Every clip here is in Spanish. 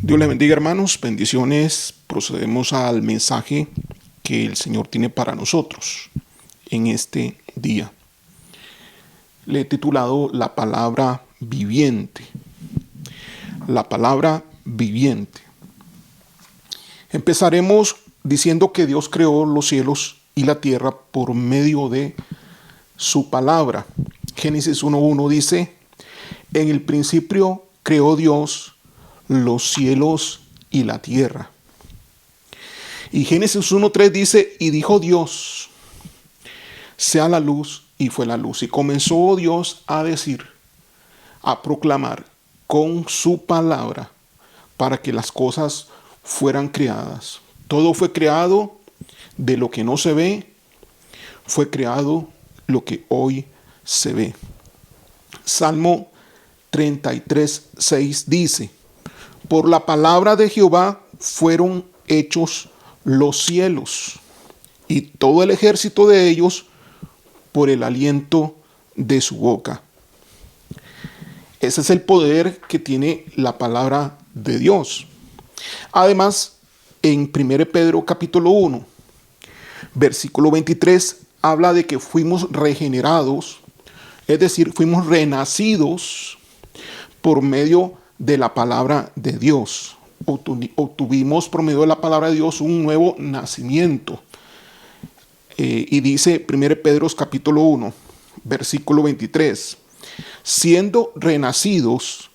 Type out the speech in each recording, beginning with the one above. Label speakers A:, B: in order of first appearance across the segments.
A: Dios les bendiga, hermanos, bendiciones. Procedemos al mensaje que el Señor tiene para nosotros en este día. Le he titulado La palabra viviente. La palabra viviente. Empezaremos diciendo que Dios creó los cielos y la tierra por medio de su palabra. Génesis 1:1 dice: en el principio creó Dios los cielos y la tierra. Y Génesis 1:3 dice: y dijo Dios, sea la luz, y fue la luz. Y comenzó Dios a decir, a proclamar con su palabra para que las cosas fueran creadas. Todo fue creado de lo que no se ve, fue creado lo que hoy se ve. Salmo 33:6 dice: por la palabra de Jehová fueron hechos los cielos, y todo el ejército de ellos por el aliento de su boca. Ese es el poder que tiene la palabra de Dios. Además, en 1 Pedro capítulo 1, versículo 23, habla de que fuimos regenerados, es decir, fuimos renacidos por medio de la palabra de Dios. Obtuvimos por medio de la palabra de Dios un nuevo nacimiento. Y dice 1 Pedro capítulo 1, versículo 23, siendo renacidos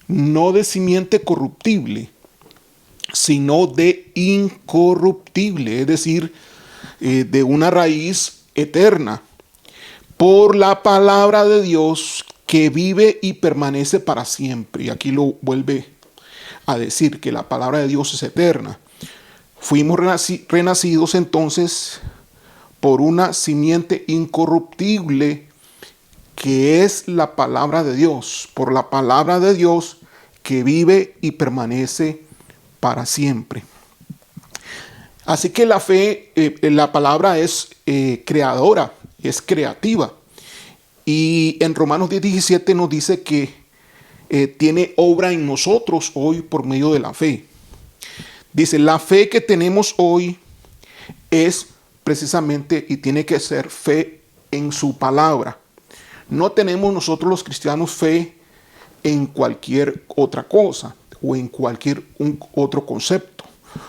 A: no de simiente corruptible, sino de incorruptible, es decir, de una raíz eterna, por la palabra de Dios que vive y permanece para siempre. Y aquí lo vuelve a decir, que la palabra de Dios es eterna. Fuimos renacidos entonces por una simiente incorruptible, que es la palabra de Dios, por la palabra de Dios que vive y permanece para siempre. Así que la fe, la palabra es creadora, es creativa. Y en Romanos 10:17 nos dice que tiene obra en nosotros hoy por medio de la fe. Dice, la fe que tenemos hoy es precisamente y tiene que ser fe en su palabra. No tenemos nosotros los cristianos fe en cualquier otra cosa o en cualquier otro concepto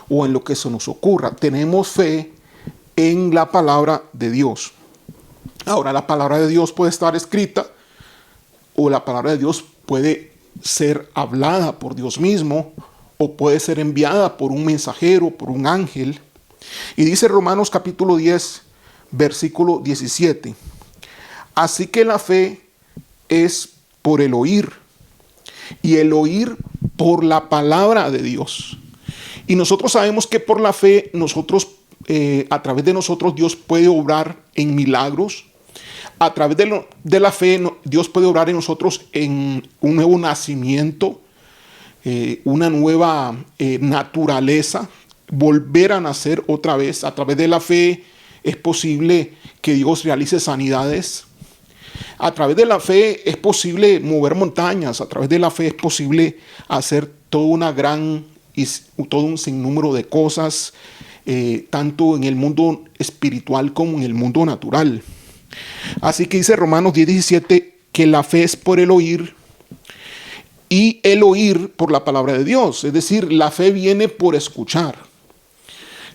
A: o en lo que se nos ocurra. Tenemos fe en la palabra de Dios. Ahora, la palabra de Dios puede estar escrita o la palabra de Dios puede ser hablada por Dios mismo o puede ser enviada por un mensajero, por un ángel. Y dice Romanos capítulo 10, versículo 17. Así que la fe es por el oír, y el oír por la palabra de Dios. Y nosotros sabemos que por la fe, a través de nosotros, Dios puede obrar en milagros. A través de la fe, Dios puede obrar en nosotros en un nuevo nacimiento, una nueva naturaleza, volver a nacer otra vez. A través de la fe es posible que Dios realice sanidades. A través de la fe es posible mover montañas. A través de la fe es posible hacer todo un sinnúmero de cosas, tanto en el mundo espiritual como en el mundo natural. Así que dice Romanos 10:17 que la fe es por el oír y el oír por la palabra de Dios. Es decir, la fe viene por escuchar.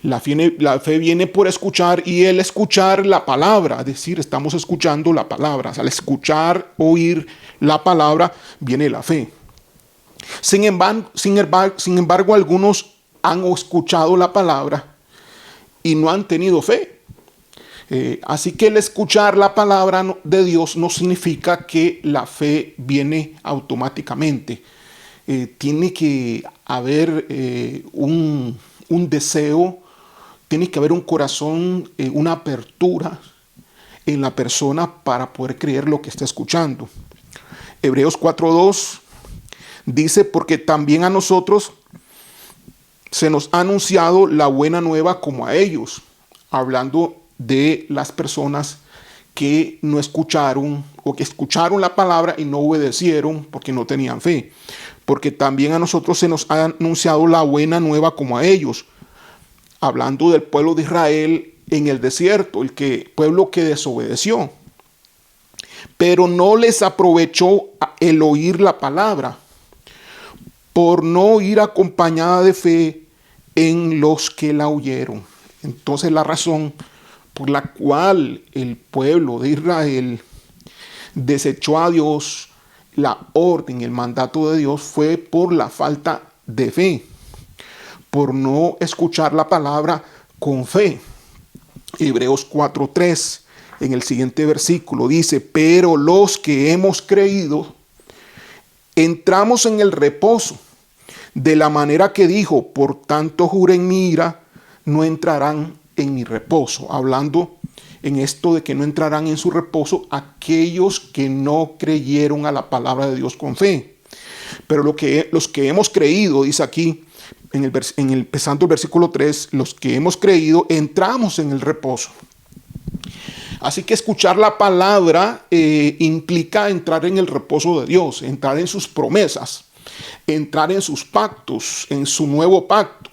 A: La fe viene por escuchar, y el escuchar la palabra, es decir, estamos escuchando la palabra. Al escuchar, oír la palabra, viene la fe. Sin embargo, algunos han escuchado la palabra y no han tenido fe. Así que el escuchar la palabra de Dios no significa que la fe viene automáticamente. Tiene que haber un deseo, tiene que haber un corazón, una apertura en la persona para poder creer lo que está escuchando. Hebreos 4:2 dice: porque también a nosotros se nos ha anunciado la buena nueva como a ellos, hablando de las personas que no escucharon o que escucharon la palabra y no obedecieron porque no tenían fe. Porque también a nosotros se nos ha anunciado la buena nueva como a ellos, hablando del pueblo de Israel en el desierto, pueblo que desobedeció. Pero no les aprovechó el oír la palabra, por no ir acompañada de fe en los que la oyeron. Entonces la razón por la cual el pueblo de Israel desechó a Dios, la orden, el mandato de Dios, fue por la falta de fe, por no escuchar la palabra con fe. Hebreos 4:3, en el siguiente versículo, dice: pero los que hemos creído, entramos en el reposo, de la manera que dijo: por tanto juré en mi ira, no entrarán en mi reposo. Hablando en esto de que no entrarán en su reposo aquellos que no creyeron a la palabra de Dios con fe. Pero los que hemos creído, dice aquí, empezando el versículo 3, los que hemos creído entramos en el reposo. Así que escuchar la palabra implica entrar en el reposo de Dios, entrar en sus promesas, entrar en sus pactos, en su nuevo pacto,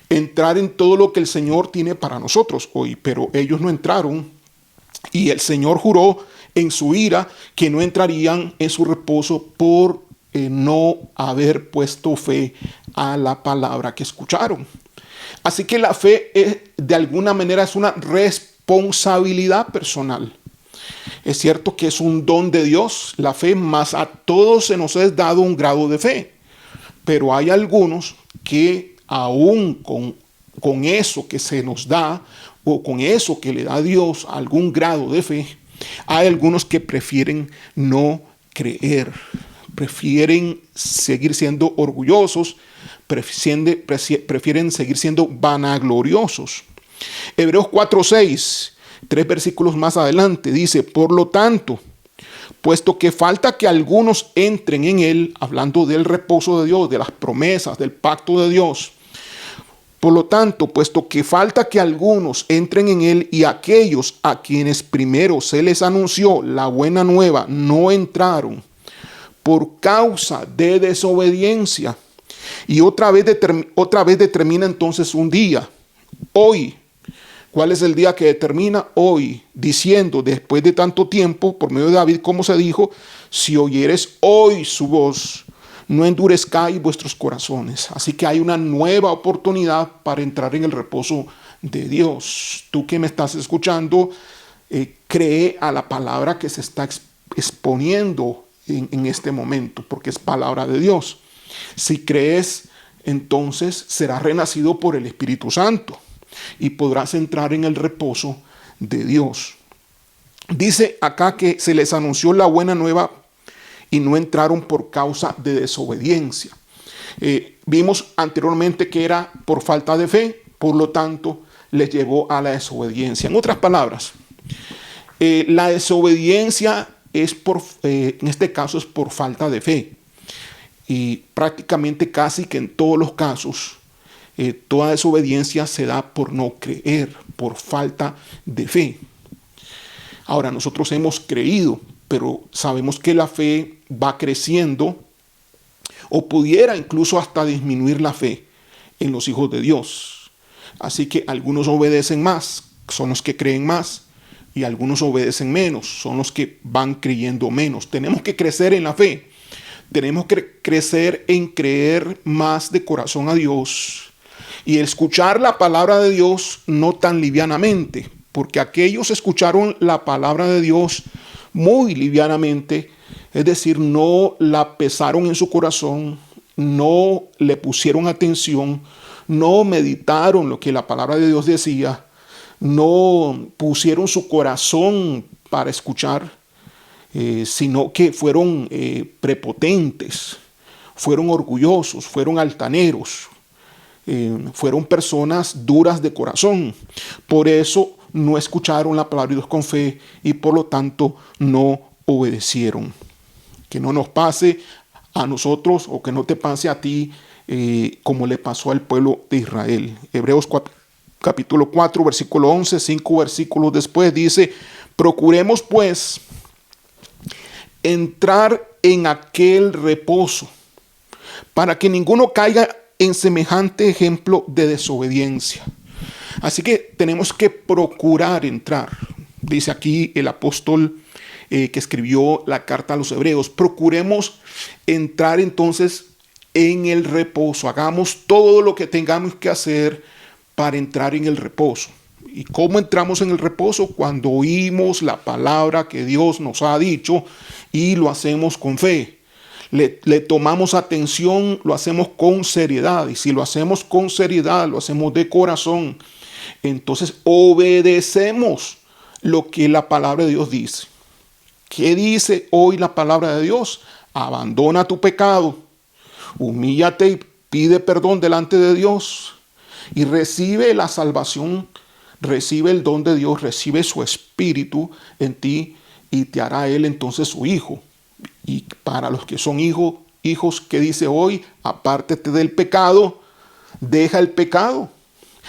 A: entrar en todo lo que el Señor tiene para nosotros hoy. Pero ellos no entraron, y el Señor juró en su ira que no entrarían en su reposo por no haber puesto fe a la palabra que escucharon. Así que la fe de alguna manera es una responsabilidad personal. Es cierto que es un don de Dios, la fe, mas a todos se nos es dado un grado de fe. Pero hay algunos que aún con eso que se nos da, o con eso que le da Dios algún grado de fe, hay algunos que prefieren no creer, prefieren seguir siendo orgullosos, prefieren seguir siendo vanagloriosos. Hebreos 4:6, 3 versículos más adelante, dice: por lo tanto, puesto que falta que algunos entren en él, hablando del reposo de Dios, de las promesas, del pacto de Dios. Por lo tanto, puesto que falta que algunos entren en él, y aquellos a quienes primero se les anunció la buena nueva no entraron por causa de desobediencia. Y otra vez determina entonces un día, hoy. ¿Cuál es el día que determina? Hoy, diciendo, después de tanto tiempo, por medio de David, como se dijo: si oyeres hoy su voz, no endurezcáis vuestros corazones. Así que hay una nueva oportunidad para entrar en el reposo de Dios. Tú que me estás escuchando, cree a la palabra que se está exponiendo en este momento, porque es palabra de Dios. Si crees, entonces serás renacido por el Espíritu Santo y podrás entrar en el reposo de Dios. Dice acá que se les anunció la buena nueva y no entraron por causa de desobediencia. Vimos anteriormente que era por falta de fe, por lo tanto les llevó a la desobediencia. En otras palabras, la desobediencia en este caso es por falta de fe, y prácticamente casi que en todos los casos toda desobediencia se da por no creer, por falta de fe. Ahora, nosotros hemos creído, pero sabemos que la fe va creciendo, o pudiera incluso hasta disminuir la fe en los hijos de Dios. Así que algunos obedecen más, son los que creen más, y algunos obedecen menos, son los que van creyendo menos. Tenemos que crecer en la fe, tenemos que crecer en creer más de corazón a Dios y escuchar la palabra de Dios no tan livianamente, porque aquellos escucharon la palabra de Dios muy livianamente, es decir, no la pesaron en su corazón, no le pusieron atención, no meditaron lo que la palabra de Dios decía, no pusieron su corazón para escuchar, sino que fueron prepotentes, fueron orgullosos, fueron altaneros, fueron personas duras de corazón. Por eso no escucharon la palabra de Dios con fe y por lo tanto no obedecieron. Que no nos pase a nosotros, o que no te pase a ti como le pasó al pueblo de Israel. Hebreos capítulo 4, versículo 11, 5 versículos después dice: Procuremos pues entrar en aquel reposo, para que ninguno caiga en semejante ejemplo de desobediencia. Así que tenemos que procurar entrar. Dice aquí el apóstol que escribió la carta a los hebreos. Procuremos entrar entonces en el reposo. Hagamos todo lo que tengamos que hacer para entrar en el reposo. ¿Y cómo entramos en el reposo? Cuando oímos la palabra que Dios nos ha dicho y lo hacemos con fe. Le tomamos atención, lo hacemos con seriedad. Y si lo hacemos con seriedad, lo hacemos de corazón, entonces obedecemos lo que la palabra de Dios dice. ¿Qué dice hoy la palabra de Dios? Abandona tu pecado, humíllate y pide perdón delante de Dios y recibe la salvación, recibe el don de Dios, recibe su espíritu en ti y te hará Él entonces su hijo. Y para los que son hijos, ¿qué dice hoy? Apártate del pecado, deja el pecado,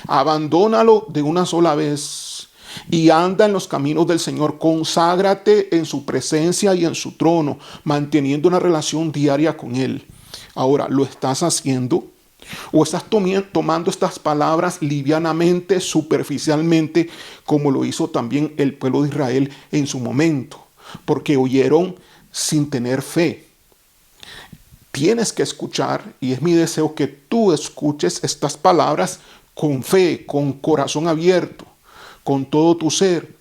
A: abandónalo de una sola vez y anda en los caminos del Señor. Conságrate en su presencia y en su trono, manteniendo una relación diaria con Él. Ahora, ¿lo estás haciendo? ¿O estás tomando estas palabras livianamente, superficialmente, como lo hizo también el pueblo de Israel en su momento? Porque oyeron sin tener fe. Tienes que escuchar, y es mi deseo que tú escuches estas palabras con fe, con corazón abierto, con todo tu ser,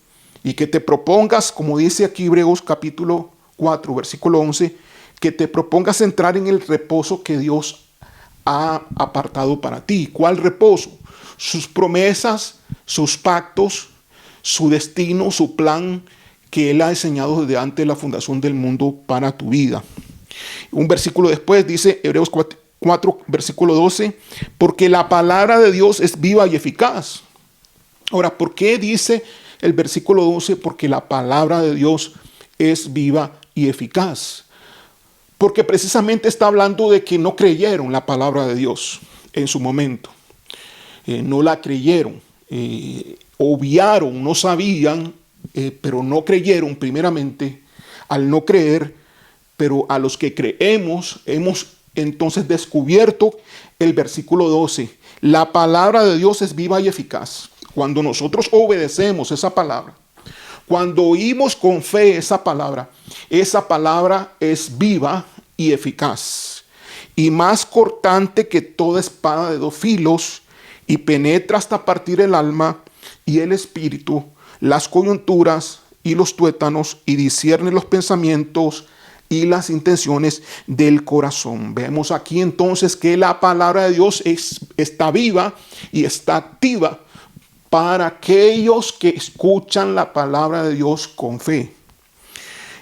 A: y que te propongas, como dice aquí Hebreos capítulo 4, versículo 11, que te propongas entrar en el reposo que Dios ha apartado para ti. ¿Cuál reposo? Sus promesas, sus pactos, su destino, su plan que Él ha diseñado desde antes de la fundación del mundo para tu vida. Un versículo después dice, Hebreos 4, versículo 12, porque la palabra de Dios es viva y eficaz. Ahora, ¿por qué dice el versículo 12? Porque la palabra de Dios es viva y eficaz. Porque precisamente está hablando de que no creyeron la palabra de Dios en su momento. No la creyeron, obviaron, no sabían, pero no creyeron primeramente. Al no creer, pero a los que creemos, hemos entonces descubierto el versículo 12. La palabra de Dios es viva y eficaz. Cuando nosotros obedecemos esa palabra, cuando oímos con fe esa palabra es viva y eficaz, y más cortante que toda espada de dos filos, y penetra hasta partir el alma y el espíritu, las coyunturas y los tuétanos, y discierne los pensamientos y las intenciones del corazón. Vemos aquí entonces que la palabra de Dios está viva y está activa para aquellos que escuchan la palabra de Dios con fe.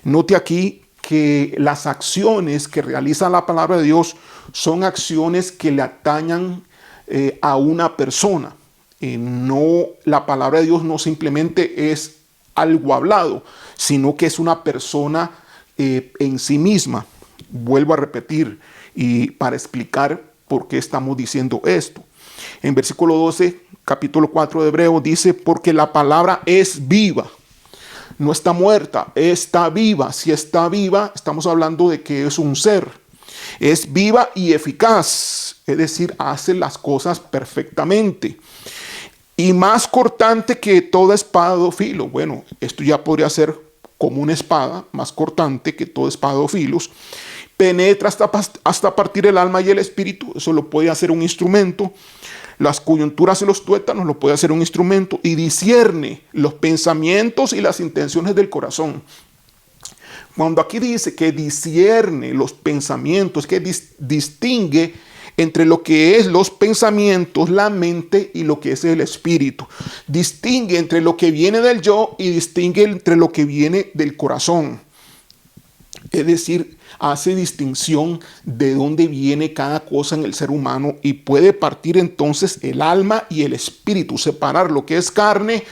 A: Note aquí que las acciones que realiza la palabra de Dios son acciones que le atañan a una persona. La palabra de Dios no simplemente es algo hablado, sino que es una persona en sí misma. Vuelvo a repetir y para explicar por qué estamos diciendo esto. En versículo 12, capítulo 4 de Hebreos dice, porque la palabra es viva. No está muerta, está viva. Si está viva, estamos hablando de que es un ser. Es viva y eficaz, es decir, hace las cosas perfectamente. Y más cortante que toda espada de filo. Bueno, esto ya podría ser como una espada, más cortante que toda espada de filos. Penetra hasta partir el alma y el espíritu. Eso lo puede hacer un instrumento. Las coyunturas y los tuétanos lo puede hacer un instrumento. Y discierne los pensamientos y las intenciones del corazón. Cuando aquí dice que discierne los pensamientos, que distingue entre lo que es los pensamientos, la mente y lo que es el espíritu. Distingue entre lo que viene del yo y distingue entre lo que viene del corazón. Es decir, hace distinción de dónde viene cada cosa en el ser humano y puede partir entonces el alma y el espíritu, separar lo que es carne,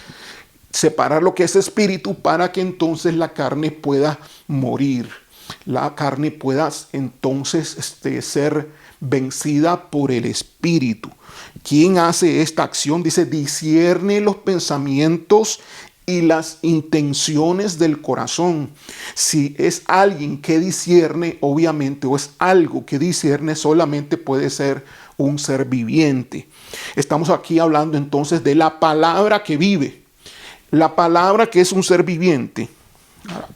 A: separar lo que es espíritu para que entonces la carne pueda morir. La carne pueda entonces ser vencida por el espíritu. ¿Quién hace esta acción? Dice, discierne los pensamientos y las intenciones del corazón. Si es alguien que discierne, obviamente, o es algo que discierne, solamente puede ser un ser viviente. Estamos aquí hablando entonces de la palabra que vive, la palabra que es un ser viviente.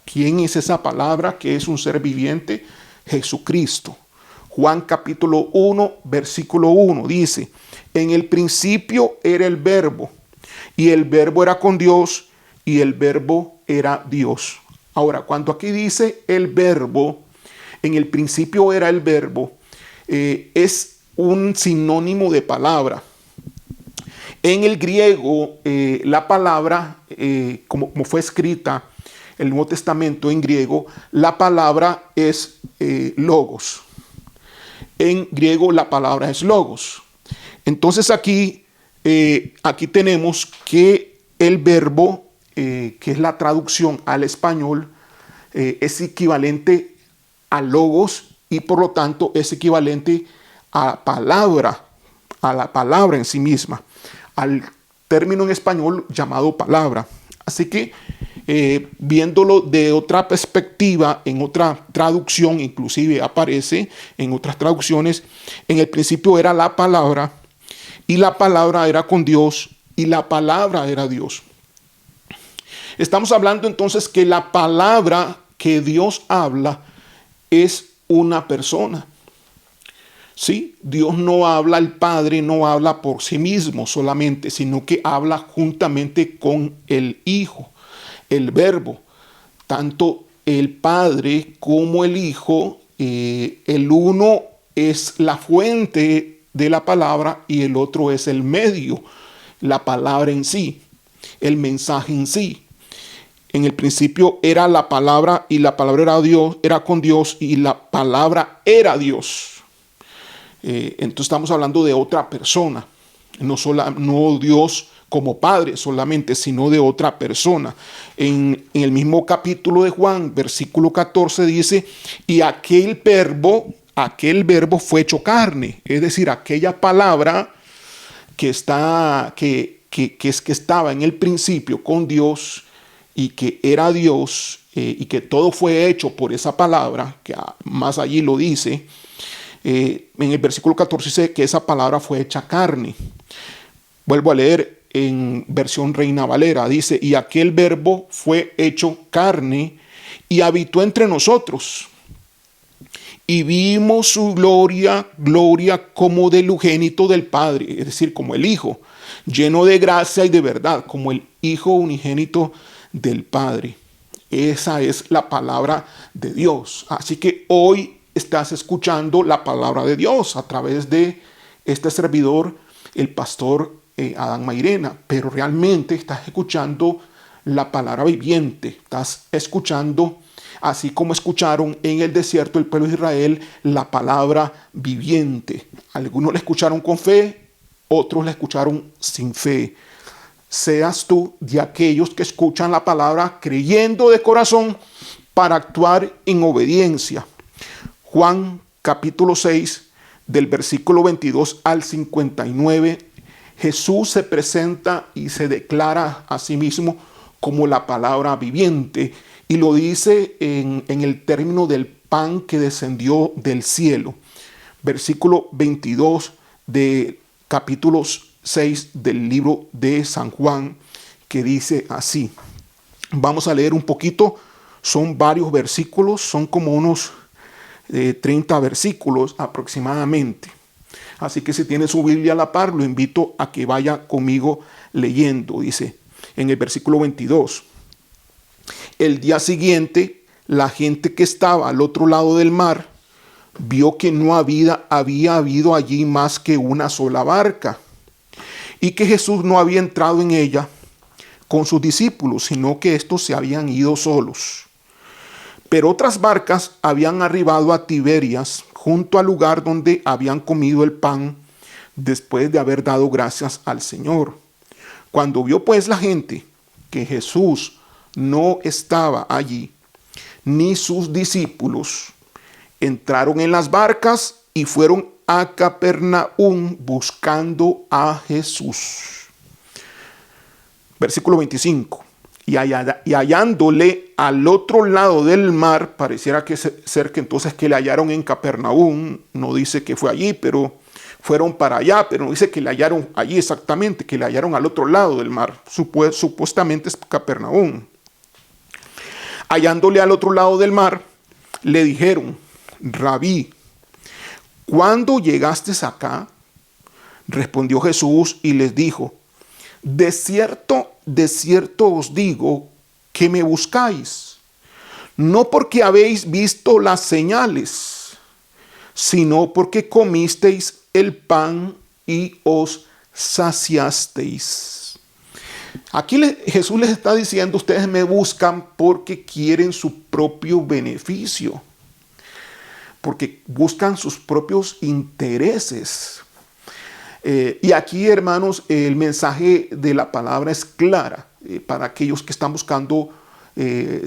A: ¿Quién es esa palabra que es un ser viviente? Jesucristo. Juan capítulo 1, versículo 1 dice: en el principio era el verbo, y el verbo era con Dios, y el verbo era Dios. Ahora, cuando aquí dice el verbo, en el principio era el verbo, es un sinónimo de palabra. En el griego, la palabra, como fue escrita el Nuevo Testamento en griego, la palabra es logos. En griego la palabra es logos. Entonces aquí tenemos que el verbo, que es la traducción al español, es equivalente a logos y por lo tanto es equivalente a la palabra en sí misma, al término en español llamado palabra. Así que viéndolo de otra perspectiva, en otra traducción, inclusive aparece en otras traducciones, en el principio era la palabra, y la palabra era con Dios, y la palabra era Dios. Estamos hablando entonces que la palabra que Dios habla es una persona. Sí, Dios no habla, el Padre no habla por sí mismo solamente, sino que habla juntamente con el Hijo, el Verbo. Tanto el Padre como el Hijo, el uno es la fuente de la palabra y el otro es el medio, la palabra en sí, el mensaje en sí. En el principio era la palabra y la palabra era Dios, era con Dios y la palabra era Dios. Entonces estamos hablando de otra persona, no Dios como Padre solamente, sino de otra persona. En el mismo capítulo de Juan, versículo 14 dice: y aquel verbo fue hecho carne, es decir, aquella palabra que estaba en el principio con Dios y que era Dios, y que todo fue hecho por esa palabra, que más allí lo dice. En el versículo 14 dice que esa palabra fue hecha carne. Vuelvo a leer en versión Reina Valera. Dice: y aquel verbo fue hecho carne y habitó entre nosotros. Y vimos su gloria como del unigénito del Padre, es decir, como el Hijo, lleno de gracia y de verdad, como el Hijo unigénito del Padre. Esa es la palabra de Dios. Así que hoy estás escuchando la palabra de Dios a través de este servidor, el pastor Adán Mairena, pero realmente estás escuchando la palabra viviente, estás escuchando, así como escucharon en el desierto el pueblo de Israel, la palabra viviente. Algunos la escucharon con fe, otros la escucharon sin fe. Seas tú de aquellos que escuchan la palabra creyendo de corazón para actuar en obediencia. Juan capítulo 6, del versículo 22 al 59, Jesús se presenta y se declara a sí mismo como la palabra viviente, y lo dice en el término del pan que descendió del cielo. Versículo 22 de capítulo 6 del libro de San Juan, que dice así. Vamos a leer un poquito, son varios versículos, son como unos 30 versículos aproximadamente. Así que si tiene su Biblia a la par, lo invito a que vaya conmigo leyendo. Dice en el versículo 22: el día siguiente, la gente que estaba al otro lado del mar vio que no había habido allí más que una sola barca, y que Jesús no había entrado en ella con sus discípulos, sino que estos se habían ido solos. Pero otras barcas habían arribado a Tiberias, junto al lugar donde habían comido el pan, después de haber dado gracias al Señor. Cuando vio pues la gente que Jesús no estaba allí, ni sus discípulos, entraron en las barcas y fueron a Capernaum buscando a Jesús. Versículo 25. y hallándole al otro lado del mar, pareciera que ser que entonces que le hallaron en Capernaum, no dice que fue allí, pero fueron para allá, pero no dice que le hallaron allí exactamente, que le hallaron al otro lado del mar, supuestamente es Capernaum. Hallándole al otro lado del mar, le dijeron: Rabí, ¿cuándo llegaste acá? Respondió Jesús y les dijo: de cierto os digo que me buscáis, no porque habéis visto las señales, sino porque comisteis el pan y os saciasteis. Aquí Jesús les está diciendo: ustedes me buscan porque quieren su propio beneficio, porque buscan sus propios intereses. Y aquí, hermanos, el mensaje de la palabra es clara para aquellos que están buscando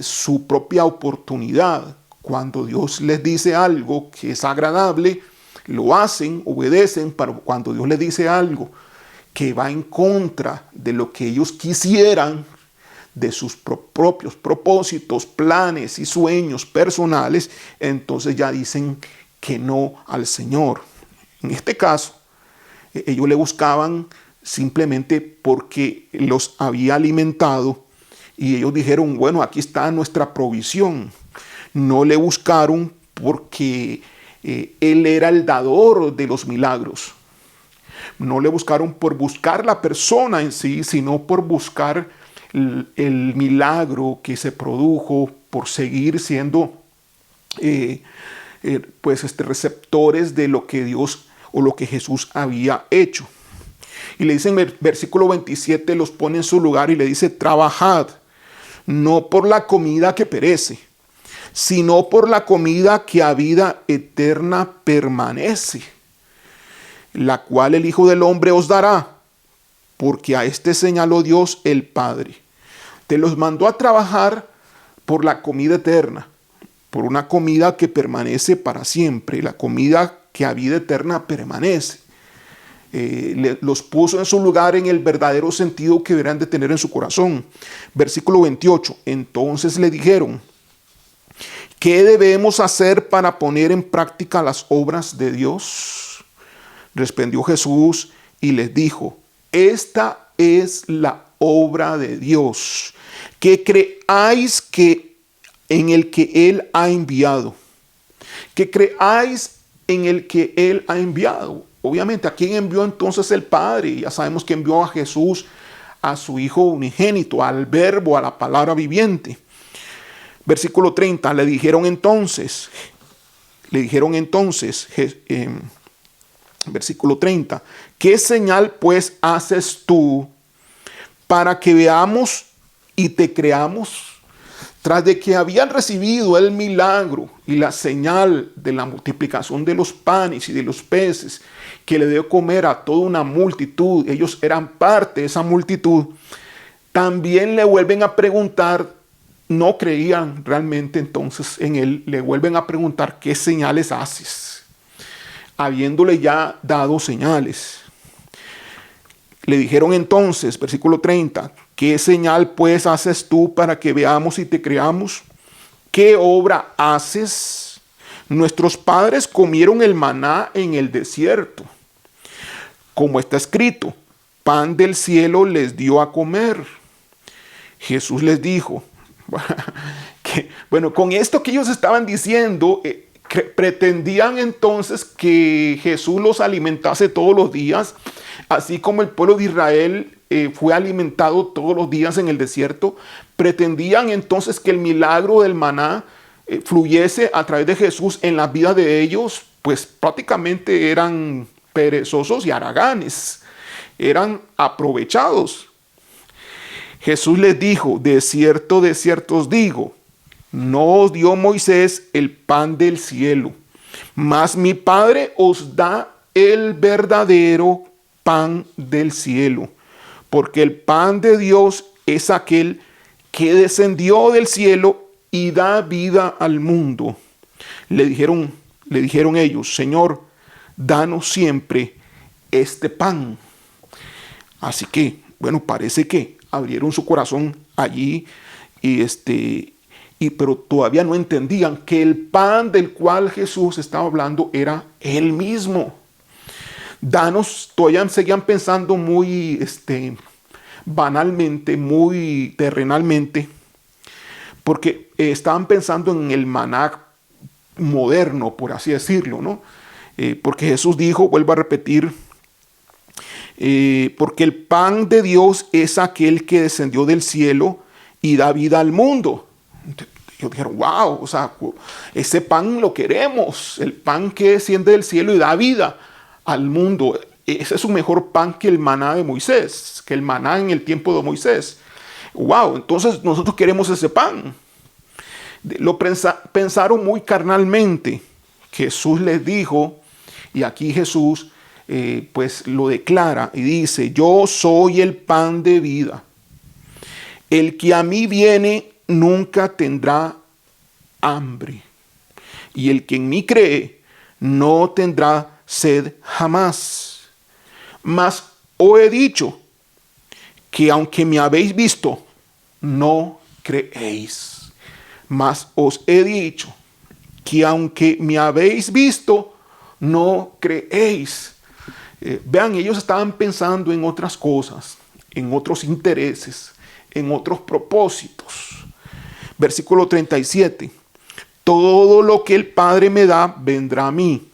A: su propia oportunidad. Cuando Dios les dice algo que es agradable, lo hacen, obedecen, pero cuando Dios les dice algo que va en contra de lo que ellos quisieran, de sus propios propósitos, planes y sueños personales, entonces ya dicen que no al Señor. En este caso, ellos le buscaban simplemente porque los había alimentado y ellos dijeron: bueno, aquí está nuestra provisión. No le buscaron porque Él era el dador de los milagros. No le buscaron por buscar la persona en sí, sino por buscar el milagro que se produjo, por seguir siendo receptores de lo que Dios o lo que Jesús había hecho. Y le dicen, versículo 27, los pone en su lugar y le dice: trabajad, no por la comida que perece, sino por la comida que a vida eterna permanece, la cual el Hijo del Hombre os dará, porque a este señaló Dios el Padre. Te los mandó a trabajar por la comida eterna, por una comida que permanece para siempre, la comida que a vida eterna permanece. Los puso en su lugar en el verdadero sentido que deberán de tener en su corazón. Versículo 28. Entonces le dijeron: ¿qué debemos hacer para poner en práctica las obras de Dios? Respondió Jesús y les dijo: esta es la obra de Dios, que creáis que en el que Él ha enviado. Que creáis en el que Él ha enviado. Obviamente, ¿a quién envió entonces el Padre? Ya sabemos que envió a Jesús, a su Hijo unigénito, al Verbo, a la palabra viviente. Versículo 30, le dijeron entonces, versículo 30, ¿qué señal pues haces tú para que veamos y te creamos? Tras de que habían recibido el milagro y la señal de la multiplicación de los panes y de los peces, que le dio comer a toda una multitud, ellos eran parte de esa multitud, también le vuelven a preguntar, no creían realmente entonces en Él, le vuelven a preguntar: ¿qué señales haces? Habiéndole ya dado señales. Le dijeron entonces, versículo 30, ¿qué señal pues haces tú para que veamos y te creamos? ¿Qué obra haces? Nuestros padres comieron el maná en el desierto, como está escrito: pan del cielo les dio a comer. Jesús les dijo, con esto que ellos estaban diciendo, pretendían entonces que Jesús los alimentase todos los días, así como el pueblo de Israel fue alimentado todos los días en el desierto. Pretendían entonces que el milagro del maná fluyese a través de Jesús en la vida de ellos. Pues prácticamente eran perezosos y haraganes, eran aprovechados. Jesús les dijo: de cierto os digo, no os dio Moisés el pan del cielo, mas mi Padre os da el verdadero pan del cielo, porque el pan de Dios es aquel que descendió del cielo y da vida al mundo. Le dijeron ellos: Señor, danos siempre este pan. Así que, parece que abrieron su corazón allí pero todavía no entendían que el pan del cual Jesús estaba hablando era Él mismo. Todavía seguían pensando muy banalmente, muy terrenalmente, porque estaban pensando en el maná moderno, por así decirlo, ¿no? Porque Jesús dijo, vuelvo a repetir, porque el pan de Dios es aquel que descendió del cielo y da vida al mundo. Yo dijeron, wow, o sea, ese pan lo queremos, el pan que desciende del cielo y da vida al mundo. Ese es un mejor pan que el maná de Moisés, que el maná en el tiempo de Moisés. Wow, entonces nosotros queremos ese pan. Lo pensaron muy carnalmente. Jesús les dijo, y aquí Jesús pues lo declara y dice, yo soy el pan de vida. El que a mí viene nunca tendrá hambre, y el que en mí cree no tendrá sed jamás. Mas os he dicho que aunque me habéis visto, no creéis. Mas os he dicho que aunque me habéis visto, no creéis. Vean, ellos estaban pensando en otras cosas, en otros intereses, en otros propósitos. Versículo 37. Todo lo que el Padre me da vendrá a mí,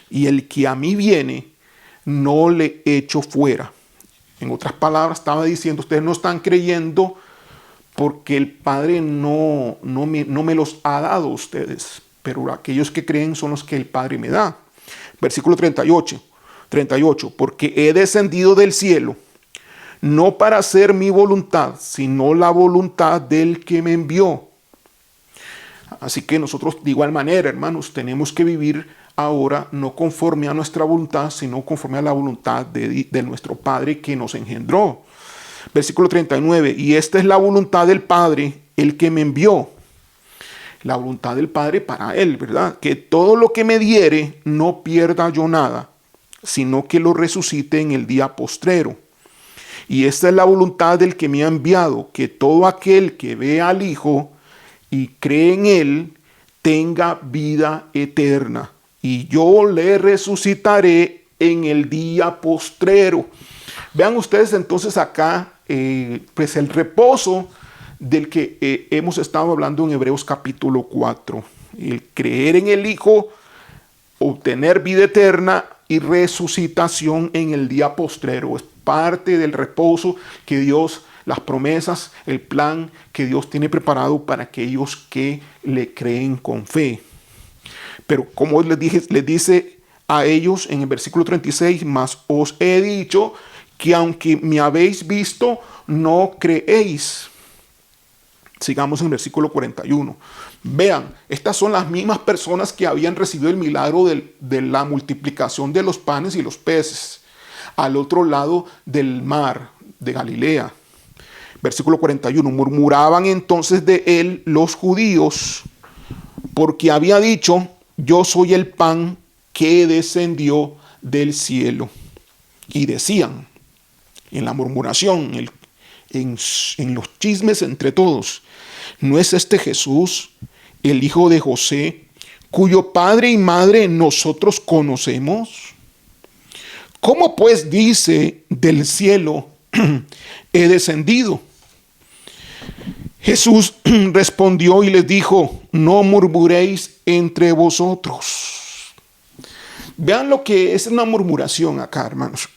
A: y el que a mí viene no le echo fuera. En otras palabras, estaba diciendo, ustedes no están creyendo porque el Padre no me los ha dado a ustedes, pero aquellos que creen son los que el Padre me da. Versículo 38, porque he descendido del cielo, no para hacer mi voluntad, sino la voluntad del que me envió. Así que nosotros de igual manera, hermanos, tenemos que vivir ahora no conforme a nuestra voluntad, sino conforme a la voluntad de nuestro Padre que nos engendró. Versículo 39, y esta es la voluntad del Padre, el que me envió. La voluntad del Padre para Él, ¿verdad? Que todo lo que me diere no pierda yo nada, sino que lo resucite en el día postrero. Y esta es la voluntad del que me ha enviado, que todo aquel que vea al Hijo y cree en Él, tenga vida eterna. Y yo le resucitaré en el día postrero. Vean ustedes entonces acá, pues el reposo del que hemos estado hablando en Hebreos capítulo 4. El creer en el Hijo, obtener vida eterna y resucitación en el día postrero. Es parte del reposo que Dios, las promesas, el plan que Dios tiene preparado para aquellos que le creen con fe. Pero como les dice a ellos en el versículo 36, mas os he dicho que aunque me habéis visto, no creéis. Sigamos en el versículo 41. Vean, estas son las mismas personas que habían recibido el milagro de la multiplicación de los panes y los peces al otro lado del mar de Galilea. Versículo 41. Murmuraban entonces de él los judíos, porque había dicho, yo soy el pan que descendió del cielo. Y decían, en la murmuración, en los chismes entre todos, ¿no es este Jesús, el hijo de José, cuyo padre y madre nosotros conocemos? ¿Cómo pues dice del cielo he descendido? Jesús respondió y les dijo, no murmuréis entre vosotros. Vean lo que es una murmuración acá, hermanos.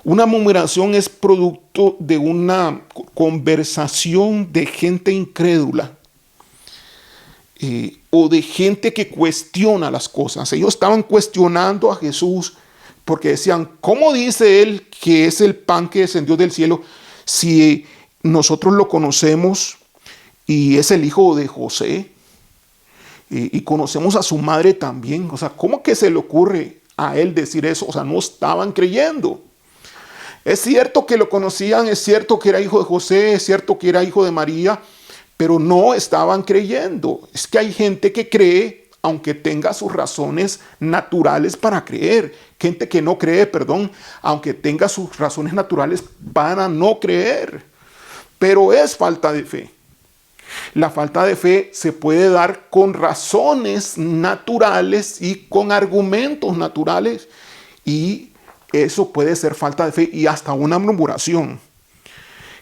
A: Una murmuración es producto de una conversación de gente incrédula o de gente que cuestiona las cosas. Ellos estaban cuestionando a Jesús porque decían, ¿cómo dice él que es el pan que descendió del cielo si nosotros lo conocemos y es el hijo de José y conocemos a su madre también? O sea, ¿cómo que se le ocurre a él decir eso? O sea, no estaban creyendo. Es cierto que lo conocían, es cierto que era hijo de José, es cierto que era hijo de María, pero no estaban creyendo. Es que hay gente que cree, aunque tenga sus razones naturales para creer. Gente que no cree, aunque tenga sus razones naturales para no creer. pero es falta de fe. La falta de fe se puede dar con razones naturales y con argumentos naturales, y eso puede ser falta de fe y hasta una murmuración.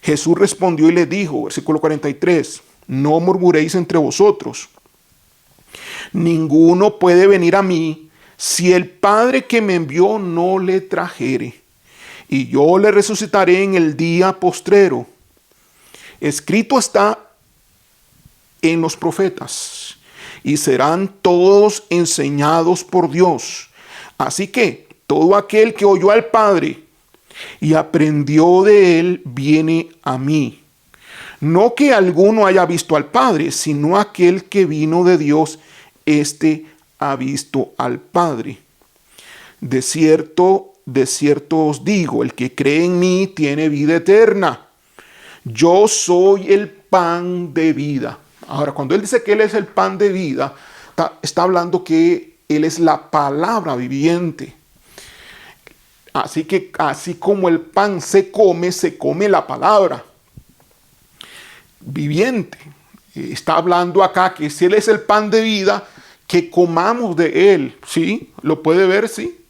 A: Jesús respondió y les dijo, versículo 43, no murmuréis entre vosotros. Ninguno puede venir a mí si el Padre que me envió no le trajere, y yo le resucitaré en el día postrero. Escrito está en los profetas, y serán todos enseñados por Dios. Así que todo aquel que oyó al Padre y aprendió de él, viene a mí. No que alguno haya visto al Padre, sino aquel que vino de Dios, éste ha visto al Padre. De cierto os digo, el que cree en mí tiene vida eterna. Yo soy el pan de vida. Ahora, cuando él dice que él es el pan de vida, está hablando que él es la palabra viviente. Así que así como el pan se come la palabra viviente. Está hablando acá que si él es el pan de vida, que comamos de él. ¿Sí? ¿Lo puede ver? Sí.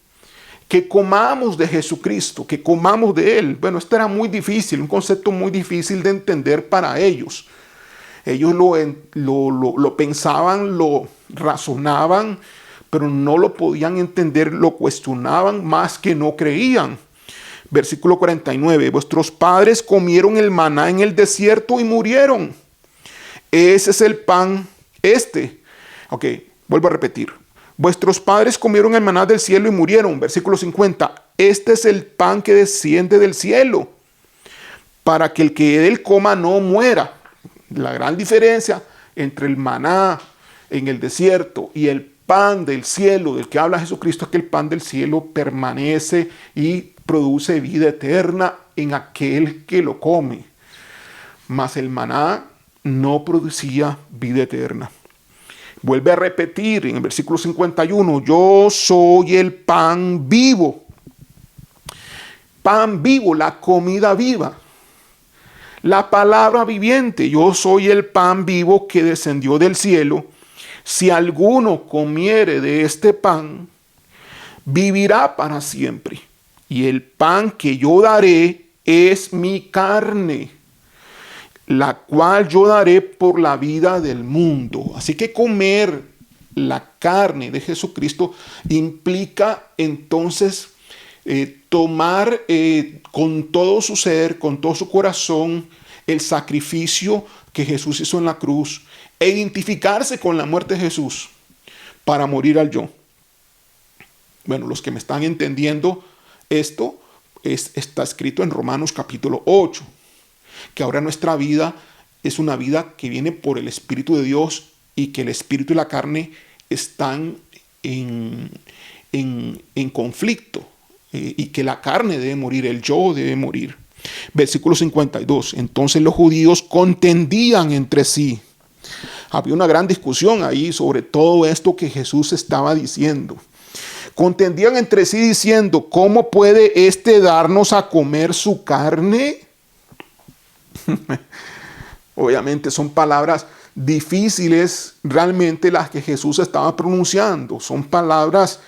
A: Que comamos de Jesucristo, que comamos de él. Bueno, esto era muy difícil, un concepto muy difícil de entender para ellos. Ellos lo pensaban, lo razonaban, pero no lo podían entender, lo cuestionaban, más que no creían. Versículo 49, vuestros padres comieron el maná en el desierto y murieron. Ese es el pan, Ok, vuelvo a repetir. Vuestros padres comieron el maná del cielo y murieron. Versículo 50, este es el pan que desciende del cielo, para que el que de él coma no muera. La gran diferencia entre el maná en el desierto y el pan del cielo del que habla Jesucristo es que el pan del cielo permanece y produce vida eterna en aquel que lo come. Mas el maná no producía vida eterna. Vuelve a repetir en el versículo 51, yo soy el pan vivo. Pan vivo, la comida viva. La palabra viviente, yo soy el pan vivo que descendió del cielo. Si alguno comiere de este pan, vivirá para siempre. Y el pan que yo daré es mi carne, la cual yo daré por la vida del mundo. Así que comer la carne de Jesucristo implica entonces tomar con todo su ser, con todo su corazón, el sacrificio que Jesús hizo en la cruz e identificarse con la muerte de Jesús para morir al yo. Bueno, los que me están entendiendo esto, está escrito en Romanos capítulo 8, que ahora nuestra vida es una vida que viene por el Espíritu de Dios y que el Espíritu y la carne están en conflicto. Y que la carne debe morir, el yo debe morir. Versículo 52. Entonces los judíos contendían entre sí. Había una gran discusión ahí sobre todo esto que Jesús estaba diciendo. Contendían entre sí diciendo, ¿cómo puede éste darnos a comer su carne? Obviamente son palabras difíciles realmente las que Jesús estaba pronunciando. Son palabras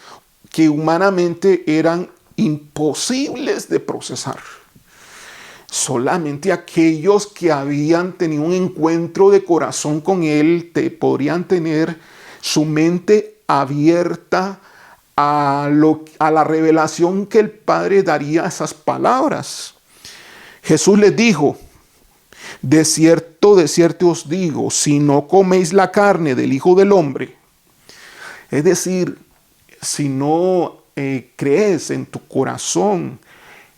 A: que humanamente eran imposibles de procesar. Solamente aquellos que habían tenido un encuentro de corazón con él podrían tener su mente abierta a la revelación que el Padre daría a esas palabras. Jesús les dijo, de cierto os digo, si no coméis la carne del Hijo del Hombre, es decir, si no crees en tu corazón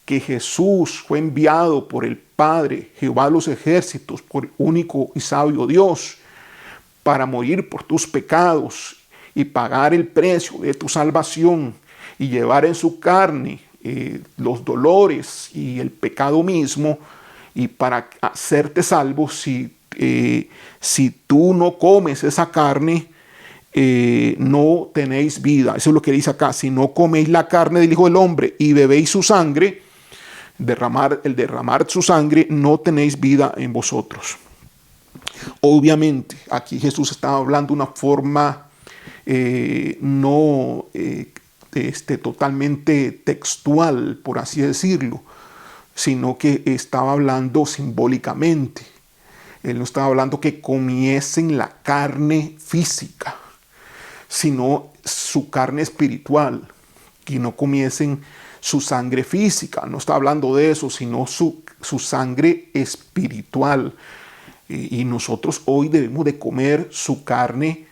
A: que Jesús fue enviado por el Padre, Jehová de los ejércitos, por el único y sabio Dios, para morir por tus pecados y pagar el precio de tu salvación y llevar en su carne los dolores y el pecado mismo, y para hacerte salvo, si tú no comes esa carne, no tenéis vida. Eso es lo que dice acá. Si no coméis la carne del Hijo del Hombre y bebéis su sangre, el derramar su sangre, no tenéis vida en vosotros. Obviamente, aquí Jesús estaba hablando de una forma no totalmente textual, por así decirlo, sino que estaba hablando simbólicamente. Él no estaba hablando que comiesen la carne física, sino su carne espiritual, que no comiesen su sangre física. No está hablando de eso, sino su sangre espiritual. Y nosotros hoy debemos de comer su carne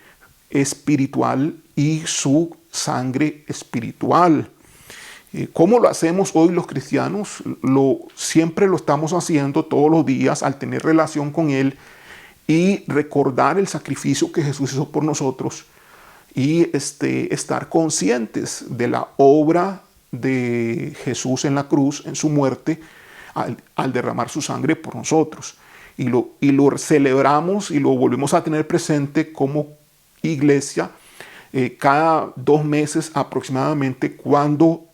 A: espiritual y su sangre espiritual. ¿Cómo lo hacemos hoy los cristianos? Siempre lo estamos haciendo todos los días al tener relación con Él y recordar el sacrificio que Jesús hizo por nosotros y estar conscientes de la obra de Jesús en la cruz, en su muerte, al derramar su sangre por nosotros. Y lo celebramos y lo volvemos a tener presente como iglesia cada 2 meses aproximadamente, cuando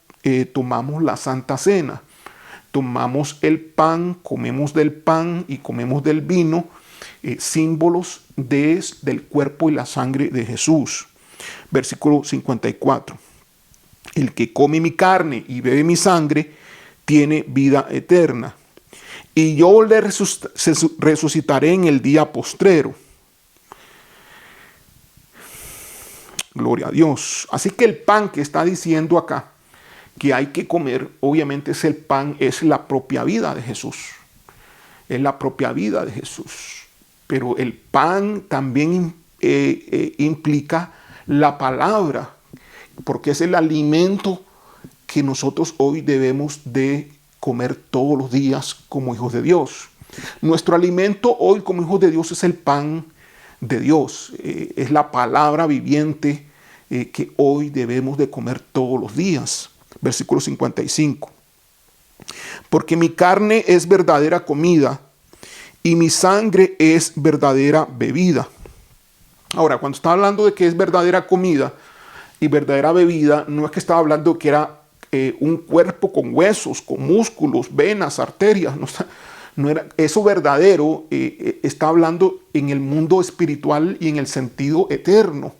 A: tomamos la Santa Cena. Tomamos el pan, comemos del pan y comemos del vino, símbolos del cuerpo y la sangre de Jesús. Versículo 54. El que come mi carne y bebe mi sangre tiene vida eterna, y yo le resucitaré en el día postrero. Gloria a Dios. Así que el pan que está diciendo acá que hay que comer, obviamente es el pan, es la propia vida de Jesús. Es la propia vida de Jesús. Pero el pan también implica la palabra, porque es el alimento que nosotros hoy debemos de comer todos los días como hijos de Dios. Nuestro alimento hoy como hijos de Dios es el pan de Dios. Es la palabra viviente que hoy debemos de comer todos los días. Versículo 55. Porque mi carne es verdadera comida y mi sangre es verdadera bebida. Ahora, cuando está hablando de que es verdadera comida y verdadera bebida, no es que estaba hablando que era un cuerpo con huesos, con músculos, venas, arterias. No era eso verdadero. Está hablando en el mundo espiritual y en el sentido eterno.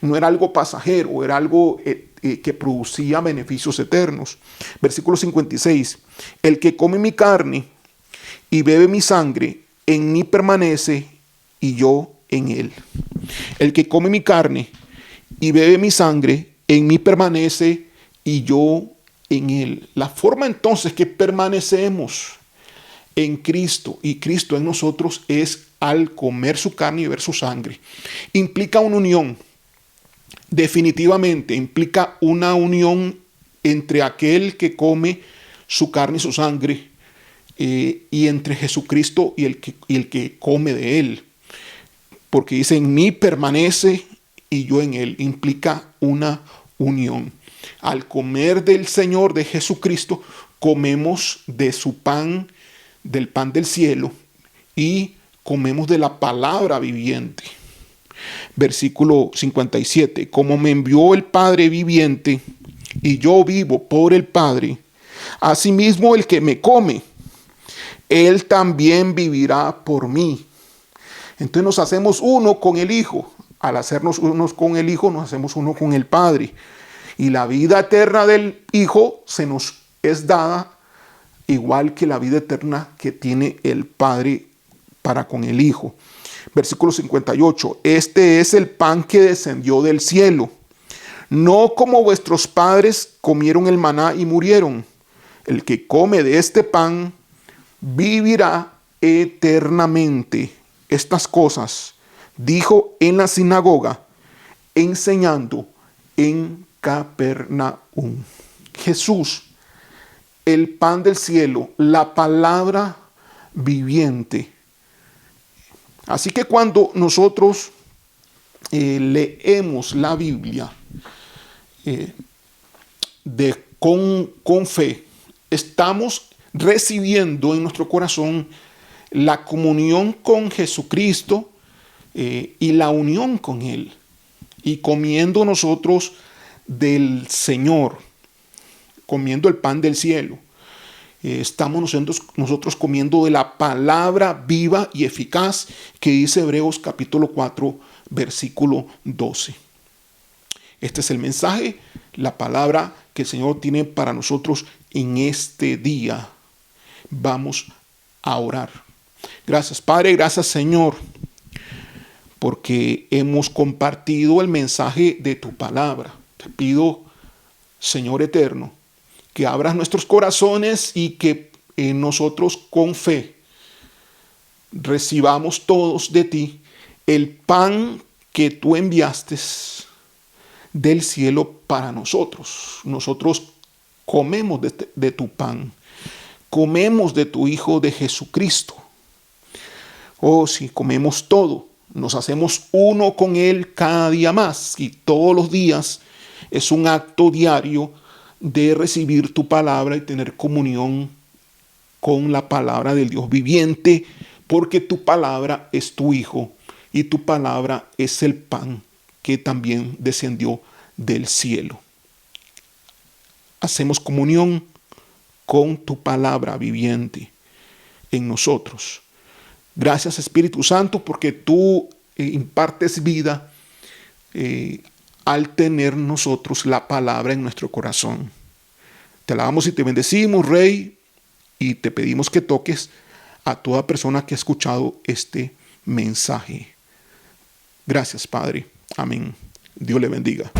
A: No era algo pasajero, era algo que producía beneficios eternos. Versículo 56. El que come mi carne y bebe mi sangre, en mí permanece y yo en él. El que come mi carne y bebe mi sangre, en mí permanece y yo en él. La forma entonces que permanecemos en Cristo y Cristo en nosotros es al comer su carne y beber su sangre. Implica una unión. Definitivamente implica una unión entre aquel que come su carne y su sangre y entre Jesucristo y el que come de él. Porque dice, en mí permanece y yo en él. Implica una unión. Al comer del Señor, de Jesucristo, comemos de su pan, del pan del cielo, y comemos de la palabra viviente. Versículo 57. Como me envió el Padre viviente, y yo vivo por el Padre, asimismo el que me come, él también vivirá por mí. Entonces nos hacemos uno con el Hijo. Al hacernos unos con el Hijo, nos hacemos uno con el Padre. Y la vida eterna del Hijo se nos es dada igual que la vida eterna que tiene el Padre para con el Hijo. Versículo 58. Este es el pan que descendió del cielo. No como vuestros padres comieron el maná y murieron. El que come de este pan vivirá eternamente. Estas cosas dijo en la sinagoga, enseñando en Capernaum. Jesús, el pan del cielo, la palabra viviente. Así que cuando nosotros leemos la Biblia con fe, estamos recibiendo en nuestro corazón la comunión con Jesucristo y la unión con Él. Y comiendo nosotros del Señor, comiendo el pan del cielo. Estamos nosotros comiendo de la palabra viva y eficaz que dice Hebreos capítulo 4, versículo 12. Este es el mensaje, la palabra que el Señor tiene para nosotros en este día. Vamos a orar. Gracias, Padre, gracias, Señor, porque hemos compartido el mensaje de tu palabra. Te pido, Señor eterno, que abras nuestros corazones y que nosotros con fe recibamos todos de ti el pan que tú enviaste del cielo para nosotros. Nosotros comemos de tu pan, comemos de tu Hijo de Jesucristo. Oh, si comemos todo, nos hacemos uno con Él cada día más, y todos los días es un acto diario de recibir tu palabra y tener comunión con la palabra del Dios viviente, porque tu palabra es tu Hijo y tu palabra es el pan que también descendió del cielo. Hacemos comunión con tu palabra viviente en nosotros. Gracias, Espíritu Santo, porque tú impartes vida al tener nosotros la palabra en nuestro corazón. Te alabamos y te bendecimos, Rey, y te pedimos que toques a toda persona que ha escuchado este mensaje. Gracias, Padre. Amén. Dios le bendiga.